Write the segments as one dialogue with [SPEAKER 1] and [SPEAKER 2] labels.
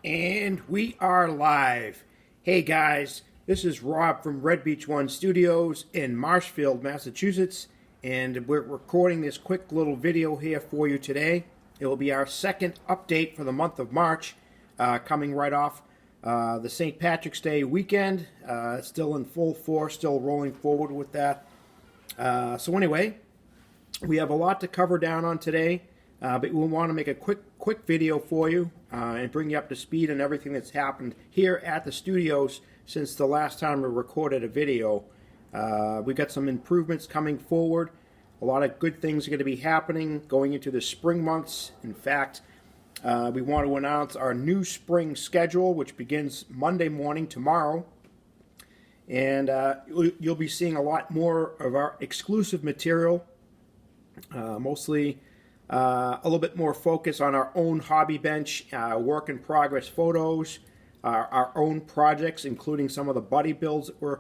[SPEAKER 1] And we are live. Hey guys, this is Rob from RB1S Studios in Marshfield, Massachusetts, and we're recording this quick little video here for you today. It will be our second update for the month of March, coming right off the St. Patrick's Day weekend. Still in full force, still rolling forward with that. So anyway, we have a lot to cover down on today. But we want to make a quick video for you and bring you up to speed on everything that's happened here at the studios since the last time we recorded a video. We've got some improvements coming forward. A lot of good things are going to be happening going into the spring months. In fact, we want to announce our new spring schedule, which begins Monday morning tomorrow. And you'll be seeing a lot more of our exclusive material, mostly a little bit more focus on our own hobby bench, work in progress photos, our own projects, including some of the buddy builds that we're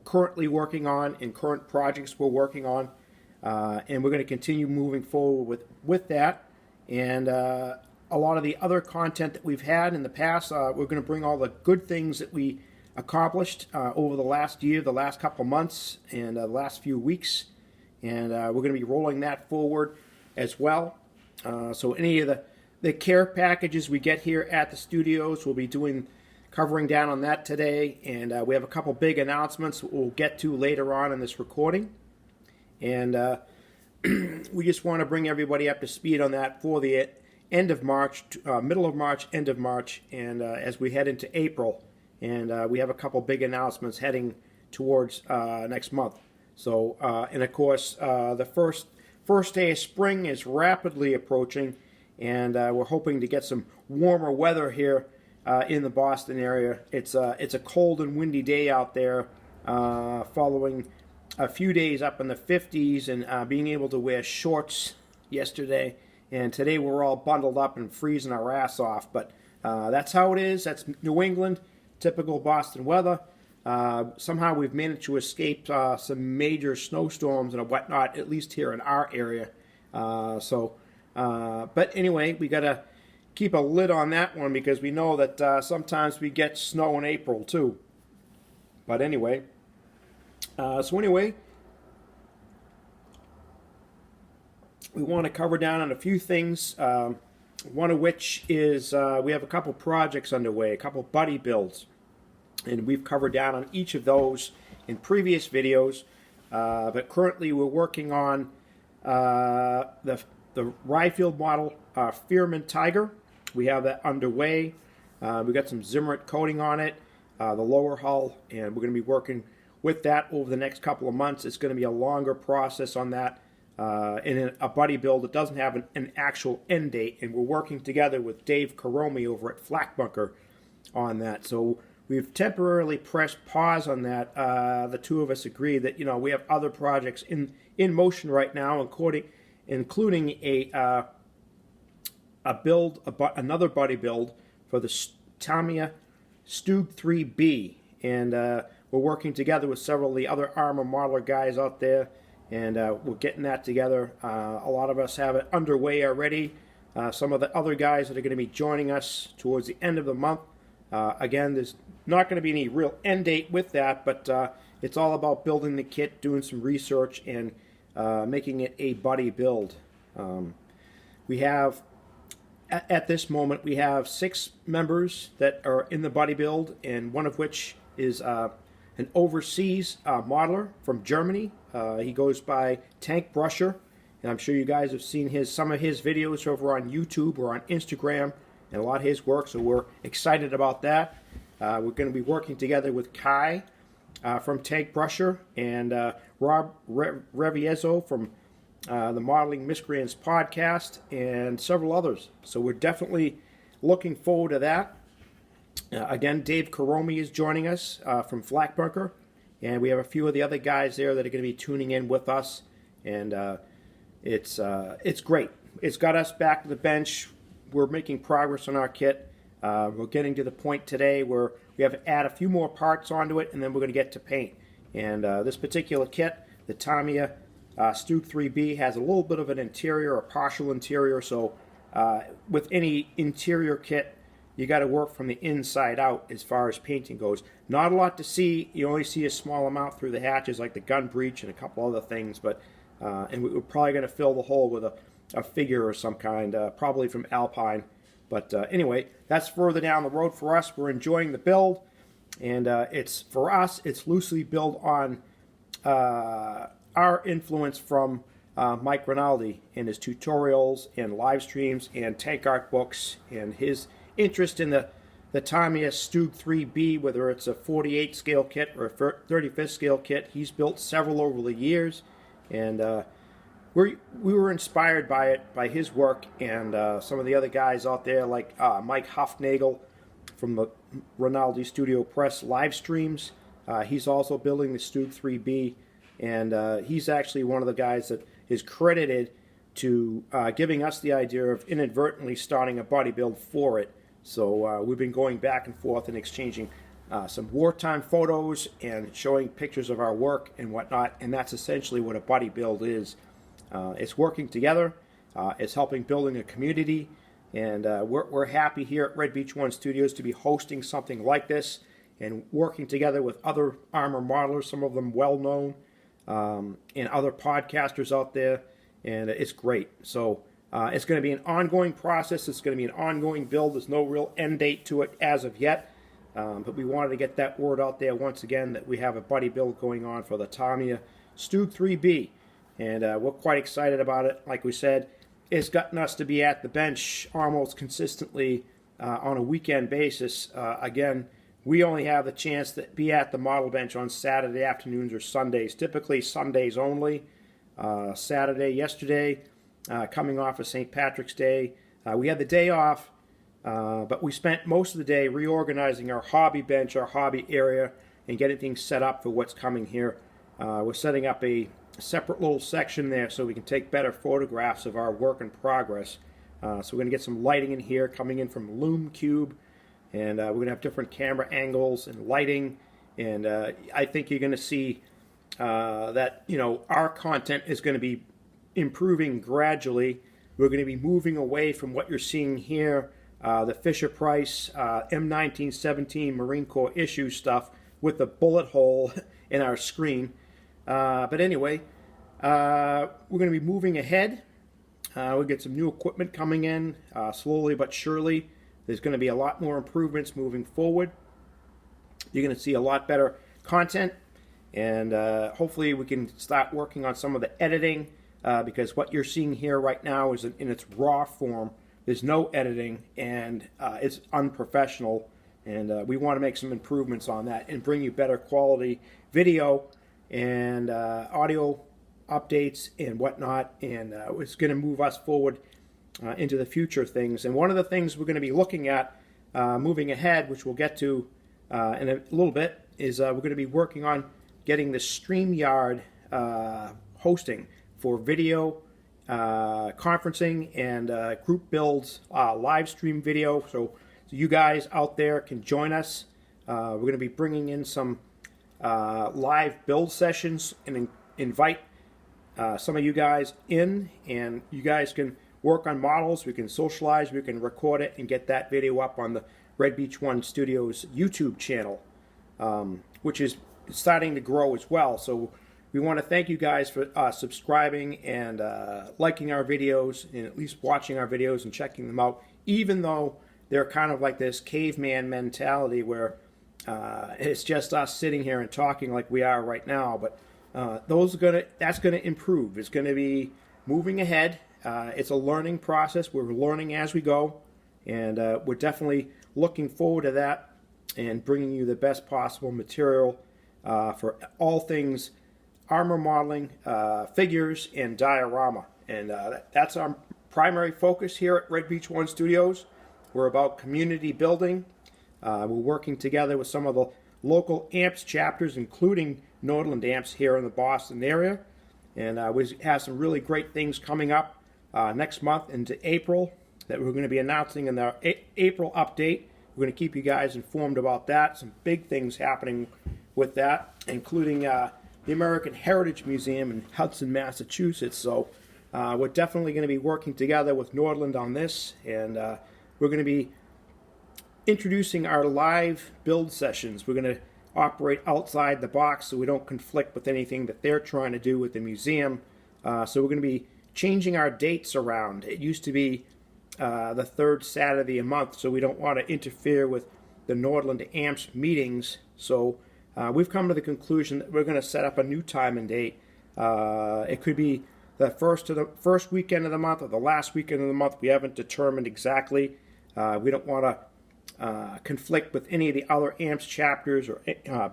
[SPEAKER 1] currently working on and current projects we're working on. And we're going to continue moving forward with that. And a lot of the other content that we've had in the past, we're going to bring all the good things that we accomplished over the last year, the last couple months, and the last few weeks. And we're going to be rolling that forward as well. So any of the care packages we get here at the studios, we'll be covering down on that today. And we have a couple big announcements we'll get to later on in this recording. And we just want to bring everybody up to speed on that for the end of March, middle of March, end of March, and as we head into April. And we have a couple big announcements heading towards next month. So, and of course, the first day of spring is rapidly approaching, and we're hoping to get some warmer weather here in the Boston area. It's a cold and windy day out there, following a few days up in the 50s and being able to wear shorts yesterday. And today we're all bundled up and freezing our ass off. But that's how it is. That's New England, typical Boston weather. Somehow we've managed to escape some major snowstorms and whatnot, at least here in our area. But anyway, we got to keep a lid on that one because we know that sometimes we get snow in April too. But anyway, we want to cover down on a few things. One of which is we have a couple projects underway, a couple buddy builds. And we've covered down on each of those in previous videos. But currently we're working on the Ryefield model Fearman Tiger. We have that underway. We've got some Zimmerit coating on it, the lower hull, and we're going to be working with that over the next couple of months. It's going to be a longer process on that. In a buddy build that doesn't have an actual end date. And we're working together with Dave Caromi over at Flak Bunker on that. So we've temporarily pressed pause on that. The two of us agree that we have other projects in motion right now, including another buddy build for the Tamiya Stug 3B, and we're working together with several of the other Armor modeler guys out there, and we're getting that together. A lot of us have it underway already. Some of the other guys that are going to be joining us towards the end of the month. Again, there's not going to be any real end date with that, but it's all about building the kit, doing some research, and making it a buddy build. We have, at this moment, we have 6 members that are in the buddy build, and one of which is an overseas modeler from Germany. He goes by Tank Brusher, and I'm sure you guys have seen some of his videos over on YouTube or on Instagram, and a lot of his work, so we're excited about that. We're going to be working together with Kai from Tank Brusher and Rob Reviezzo from the Modeling Miscreants podcast and several others. So we're definitely looking forward to that. Again, Dave Caromi is joining us from Flak Bunker, and we have a few of the other guys there that are going to be tuning in with us, and it's great. It's got us back to the bench. We're making progress on our kit. We're getting to the point today where we have to add a few more parts onto it, and then we're going to get to paint. And this particular kit, the Tamiya Stug 3B, has a little bit of an interior, a partial interior. So with any interior kit, you got to work from the inside out as far as painting goes. Not a lot to see. You only see a small amount through the hatches, like the gun breech and a couple other things. But and we're probably going to fill the hole with a figure or some kind, probably from Alpine. But anyway, that's further down the road for us. We're enjoying the build, and it's for us. It's loosely built on our influence from Mike Rinaldi and his tutorials and live streams and tank art books and his interest in the Tamiya Stug 3B, whether it's a 48 scale kit or a 35th scale kit. He's built several over the years, and we were inspired by it, by his work, and some of the other guys out there like Mike Huffnagel from the Rinaldi Studio Press live streams. He's also building the Stug 3B, and he's actually one of the guys that is credited to giving us the idea of inadvertently starting a body build for it. So we've been going back and forth and exchanging some wartime photos and showing pictures of our work and whatnot, and that's essentially what a buddy build is. It's working together, it's helping building a community, and we're happy here at Red Beach One Studios to be hosting something like this and working together with other armor modelers, some of them well known, and other podcasters out there, and it's great. So it's going to be an ongoing process. It's going to be an ongoing build. There's no real end date to it as of yet. But we wanted to get that word out there once again that we have a buddy build going on for the Tamiya Stug 3B. And we're quite excited about it. Like we said, it's gotten us to be at the bench almost consistently on a weekend basis. Again, we only have the chance to be at the model bench on Saturday afternoons or Sundays, typically Sundays only. Saturday yesterday, coming off of St. Patrick's Day. We had the day off, but we spent most of the day reorganizing our hobby bench, our hobby area, and getting things set up for what's coming here. We're setting up a separate little section there so we can take better photographs of our work in progress. So we're going to get some lighting in here coming in from Lume Cube, and we're going to have different camera angles and lighting, and I think you're going to see that, you know, our content is going to be improving gradually. We're going to be moving away from what you're seeing here, the Fisher-Price M1917 Marine Corps issue stuff with the bullet hole in our screen. But anyway, we're going to be moving ahead. We'll get some new equipment coming in slowly but surely. There's going to be a lot more improvements moving forward. You're going to see a lot better content, and hopefully we can start working on some of the editing, because what you're seeing here right now is in its raw form. There's no editing, and it's unprofessional, and we want to make some improvements on that and bring you better quality video and audio updates and whatnot, and it's going to move us forward into the future things. And one of the things we're going to be looking at moving ahead, which we'll get to in a little bit, is we're going to be working on getting the StreamYard hosting for video conferencing and group builds, live stream video, so you guys out there can join us. We're going to be bringing in some live build sessions and invite some of you guys in, and you guys can work on models, we can socialize, we can record it and get that video up on the Red Beach One Studios YouTube channel, which is starting to grow as well. So we want to thank you guys for subscribing and liking our videos, and at least watching our videos and checking them out, even though they're kind of like this caveman mentality where it's just us sitting here and talking like we are right now. But that's gonna improve. It's gonna be moving ahead. It's a learning process. We're learning as we go, and we're definitely looking forward to that and bringing you the best possible material for all things armor modeling, figures, and diorama. And that's our primary focus here at Red Beach One Studios. We're about community building. We're working together with some of the local AMPS chapters, including Nordland AMPS here in the Boston area. And we have some really great things coming up next month into April that we're going to be announcing in our April update. We're going to keep you guys informed about that. Some big things happening with that, including the American Heritage Museum in Hudson, Massachusetts. So we're definitely going to be working together with Nordland on this, and we're going to be introducing our live build sessions. We're going to operate outside the box so we don't conflict with anything that they're trying to do with the museum. So we're going to be changing our dates around. It used to be the third Saturday a month, so we don't want to interfere with the Nordland AMPS meetings. So we've come to the conclusion that we're going to set up a new time and date. It could be the first weekend of the month or the last weekend of the month. We haven't determined exactly. We don't want to conflict with any of the other AMPS chapters or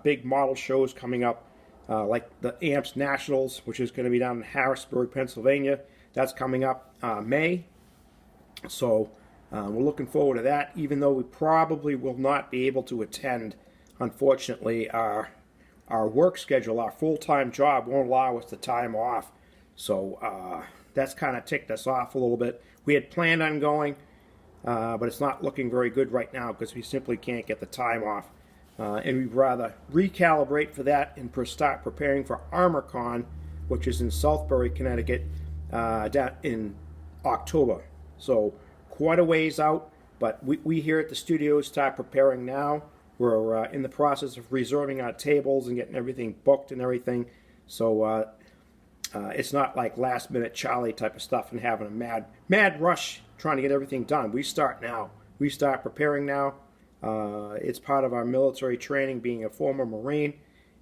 [SPEAKER 1] big model shows coming up, like the AMPS Nationals, which is going to be down in Harrisburg, Pennsylvania. That's coming up May. So we're looking forward to that, even though we probably will not be able to attend. Unfortunately, our work schedule, our full-time job, won't allow us the time off. So that's kind of ticked us off a little bit. We had planned on going, but it's not looking very good right now because we simply can't get the time off. And we'd rather recalibrate for that and start preparing for ArmorCon, which is in Southbury, Connecticut, down in October. So quite a ways out, but we here at the studio start preparing now. We're in the process of reserving our tables and getting everything booked and everything. So it's not like last minute Charlie type of stuff and having a mad rush trying to get everything done. We start now. We start preparing now. It's part of our military training, being a former Marine,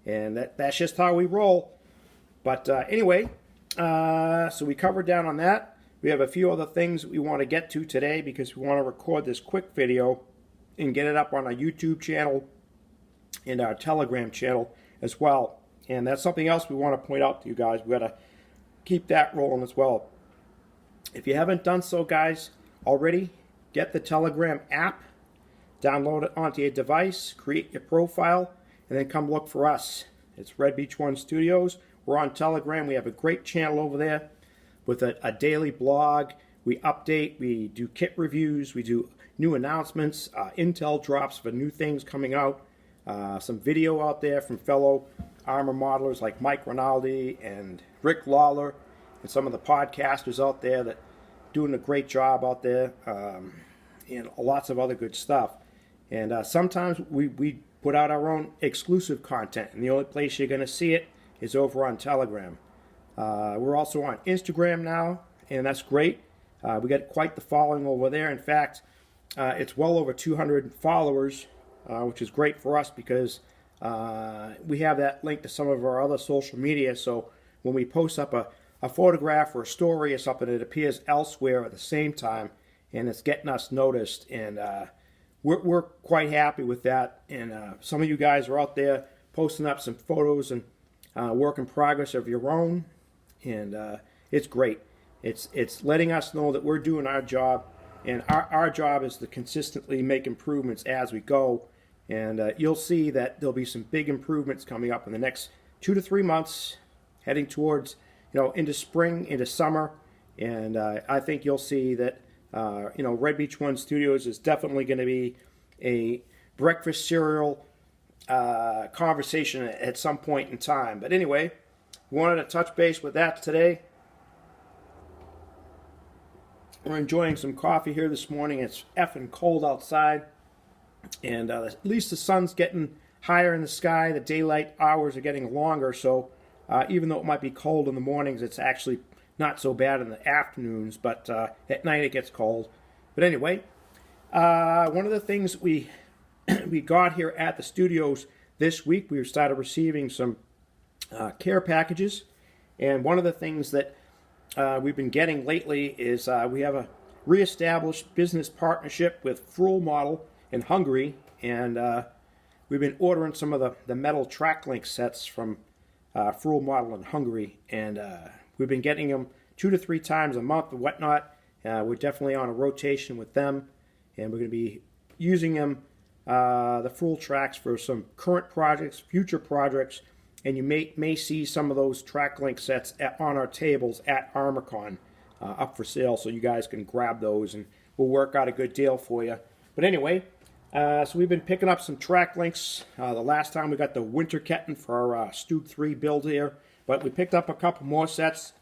[SPEAKER 1] and that's just how we roll. But anyway, so we covered down on that. We have a few other things that we want to get to today because we want to record this quick video and get it up on our YouTube channel and our Telegram channel as well. And that's something else we want to point out to you guys. We got to keep that rolling as well. If you haven't done so, guys, already, get the Telegram app, download it onto your device, create your profile, and then come look for us. It's Red Beach One Studios. We're on Telegram. We have a great channel over there with a daily blog. We update, we do kit reviews, we do new announcements, intel drops for new things coming out, some video out there from fellow armor modelers like Mike Rinaldi and Rick Lawler, and some of the podcasters out there that doing a great job out there, and lots of other good stuff. And sometimes we put out our own exclusive content, and the only place you're going to see it is over on Telegram. We're also on Instagram now, and that's great. We got quite the following over there. In fact, it's well over 200 followers, which is great for us because we have that link to some of our other social media. So when we post up a photograph or a story or something, it appears elsewhere at the same time, and it's getting us noticed. And we're quite happy with that. And some of you guys are out there posting up some photos and work in progress of your own, and it's great. It's letting us know that we're doing our job, and our job is to consistently make improvements as we go. And you'll see that there'll be some big improvements coming up in the next 2 to 3 months, heading towards, into spring, into summer. And I think you'll see that, Red Beach One Studios is definitely going to be a breakfast cereal conversation at some point in time. But anyway, we wanted to touch base with that today. We're enjoying some coffee here this morning. It's effing cold outside, and at least the sun's getting higher in the sky. The daylight hours are getting longer, so even though it might be cold in the mornings, it's actually not so bad in the afternoons, but at night it gets cold. But anyway, one of the things we got here at the studios this week, we started receiving some care packages, and one of the things that we've been getting lately is we have a reestablished business partnership with Frull Model in Hungary, and we've been ordering some of the metal track link sets from Frull Model in Hungary, and we've been getting them 2 to 3 times a month and whatnot. We're definitely on a rotation with them, and we're going to be using them, the Frull tracks, for some current projects, future projects, and you may see some of those track link sets on our tables at ArmorCon up for sale, so you guys can grab those, and we'll work out a good deal for you. But anyway, so we've been picking up some track links. The last time we got the Winter Ketten for our Stug 3 build here, but we picked up a couple more sets.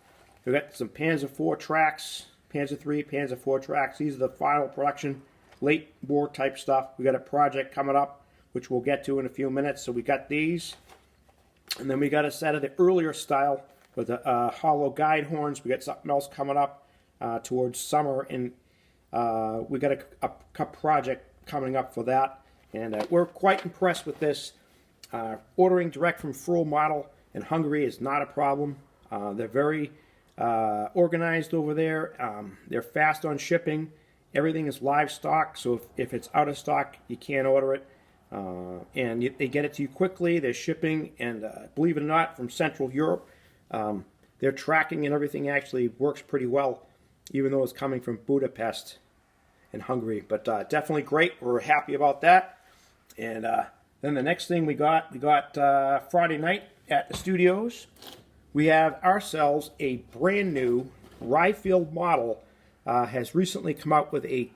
[SPEAKER 1] We got some Panzer 4 tracks, Panzer 3, Panzer 4 tracks. These are the final production late war type stuff. We got a project coming up, which we'll get to in a few minutes. So we got these. And then we got a set of the earlier style with the hollow guide horns. We got something else coming up towards summer. And we got a project coming up for that. And we're quite impressed with this. Ordering direct from Frill Model in Hungary is not a problem. They're very organized over there. They're fast on shipping. Everything is live stock, so if it's out of stock, you can't order it. And they get it to you quickly. They're shipping, and believe it or not, from Central Europe. Their tracking and everything actually works pretty well, even though it's coming from Budapest in Hungary. But definitely great. We're happy about that. And then the next thing we got Friday night at the studios. We have ourselves a brand new Ryefield model. Has recently come out with a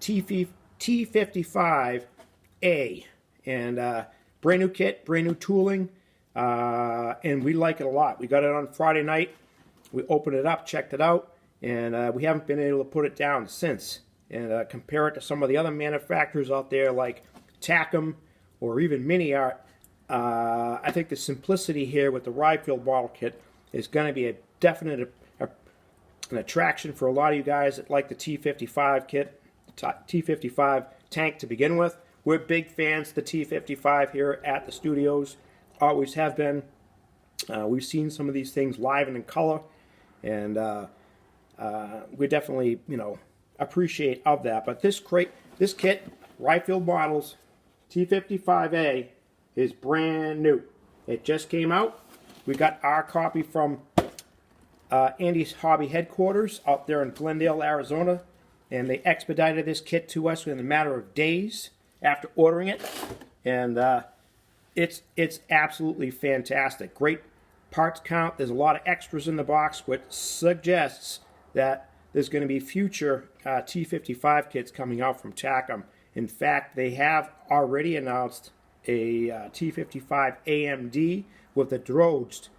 [SPEAKER 1] T55A, and brand new kit, brand new tooling, and we like it a lot. We got it on Friday night. We opened it up, checked it out, and we haven't been able to put it down since. And compare it to some of the other manufacturers out there like Tacom or even Mini Art. I think the simplicity here with the Ryefield model kit is going to be a definite an attraction for a lot of you guys that like the T55 kit, T55 tank to begin with. We're big fans of the T55 here at the studios, always have been. We've seen some of these things live and in color, and we definitely, appreciate of that. But this kit, Ryefield models, T55A, is brand new. It just came out. We got our copy from Andy's Hobby headquarters out there in Glendale, Arizona, and they expedited this kit to us in a matter of days after ordering it, and it's absolutely fantastic. Great parts count. There's a lot of extras in the box, which suggests that there's going to be future T55 kits coming out from Tacom. In fact, they have already announced a T55 AMD with a Drost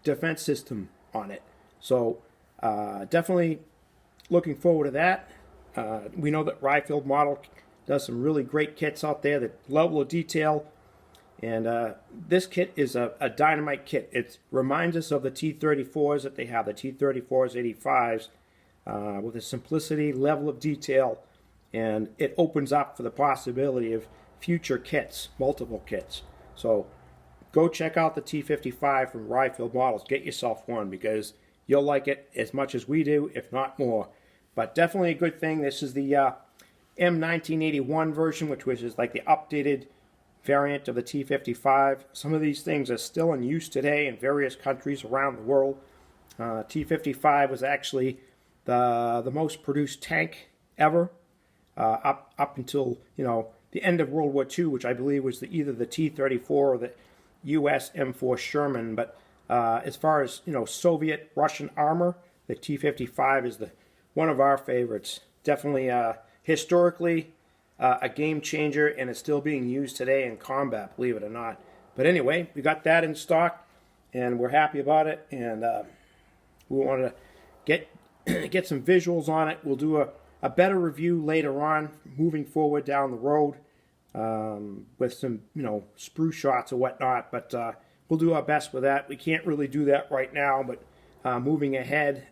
[SPEAKER 1] defense system on it. So definitely looking forward to that. We know that Ryefield model does some really great kits out there, the level of detail, and this kit is a dynamite kit. It reminds us of the T34s that they have, the T34s 85s, with a simplicity, level of detail, and it opens up for the possibility of future kits, multiple kits. So go check out the T55 from Ryefield models. Get yourself one because you'll like it as much as we do, if not more. But definitely a good thing. This is the M1981 version, which is like the updated variant of the T55. Some of these things are still in use today in various countries around the world. T55 was actually the most produced tank ever up until the end of World War II, which I believe was either the T-34 or the U.S. M4 Sherman. But as far as Soviet Russian armor, the T-55 is one of our favorites. Definitely historically a game changer, and it's still being used today in combat, believe it or not. But anyway, we got that in stock, and we're happy about it. And we wanted to get some visuals on it. We'll do a better review later on, moving forward down the road, with some sprue shots or whatnot. But we'll do our best with that. We can't really do that right now, but moving ahead,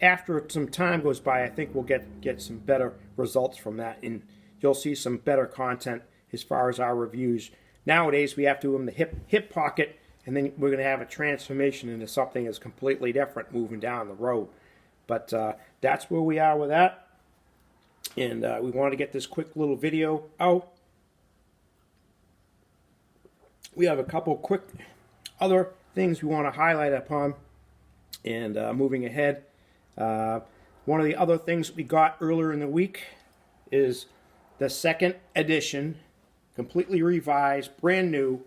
[SPEAKER 1] after some time goes by, I think we'll get some better results from that, and you'll see some better content as far as our reviews. Nowadays, we have to in the hip pocket, and then we're going to have a transformation into something that's completely different moving down the road. But that's where we are with that, and we wanted to get this quick little video out. We have a couple quick other things we want to highlight upon, and moving ahead. One of the other things we got earlier in the week is the second edition, completely revised, brand new,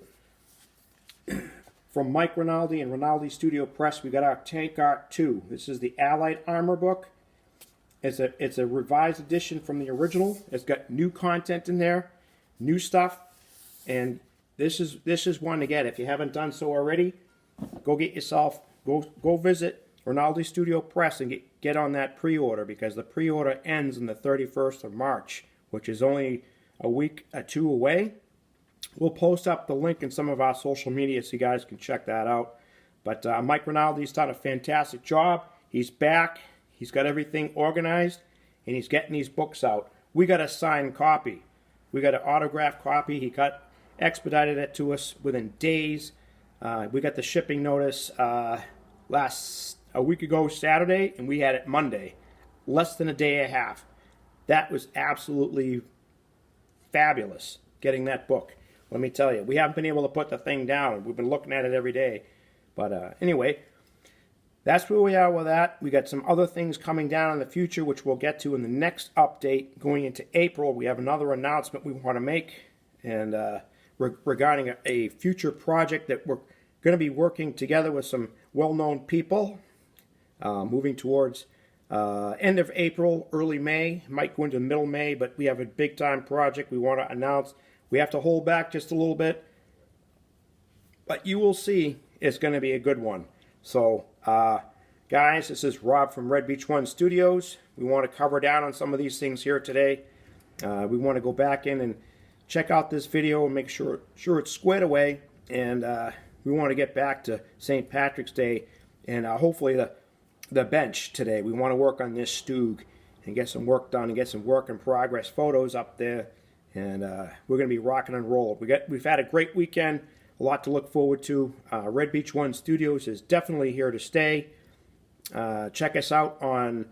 [SPEAKER 1] from Mike Rinaldi and Rinaldi Studio Press. We got our Tank Art 2. This is the Allied Armor book. It's a revised edition from the original. It's got new content in there, new stuff, and this is one to get. If you haven't done so already, go get yourself, go visit Rinaldi Studio Press and get on that pre-order, because the pre-order ends on the 31st of March, which is only a week or two away. We'll post up the link in some of our social media so you guys can check that out. But Mike Rinaldi's done a fantastic job. He's back. He's got everything organized, and he's getting these books out. We got a signed copy. We got an autographed copy. He expedited it to us within days. We got the shipping notice a week ago Saturday, and we had it Monday. Less than a day and a half. That was absolutely fabulous, getting that book. Let me tell you, we haven't been able to put the thing down. We've been looking at it every day. But anyway, that's where we are with that. We got some other things coming down in the future, which we'll get to in the next update. Going into April, we have another announcement we want to make, and regarding a future project that we're going to be working together with some well-known people, moving towards end of April, early May. Might go into middle May, but we have a big-time project we want to announce. We have to hold back just a little bit, but you will see it's going to be a good one. So, guys, this is Rob from RB1S Studios. We want to cover down on some of these things here today. We want to go back in and check out this video and make sure it's squared away. And we want to get back to St. Patrick's Day and hopefully the bench today. We want to work on this Stug and get some work done and get some work in progress photos up there. And we're going to be rocking and rolling. We've had a great weekend, a lot to look forward to. RB1S Studios is definitely here to stay. Check us out on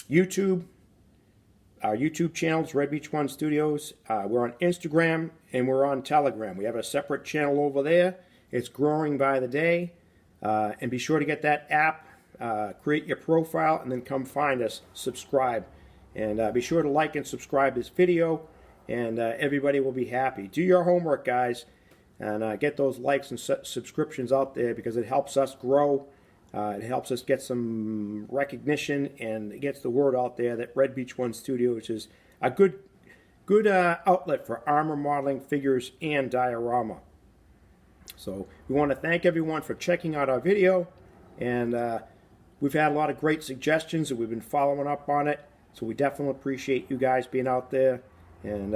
[SPEAKER 1] YouTube. Our YouTube channel is RB1S Studios. We're on Instagram and we're on Telegram. We have a separate channel over there. It's growing by the day. And be sure to get that app, create your profile, and then come find us, subscribe. And be sure to like and subscribe this video. And everybody will be happy. Do your homework, guys, and get those likes and subscriptions out there, because it helps us grow. It helps us get some recognition, and it gets the word out there that RB1S Studios is a good outlet for armor modeling, figures, and diorama. So we want to thank everyone for checking out our video, and we've had a lot of great suggestions, and we've been following up on it. So we definitely appreciate you guys being out there. And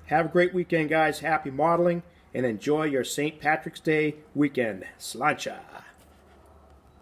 [SPEAKER 1] have a great weekend, guys. Happy modeling, and enjoy your St. Patrick's Day weekend. Sláinte.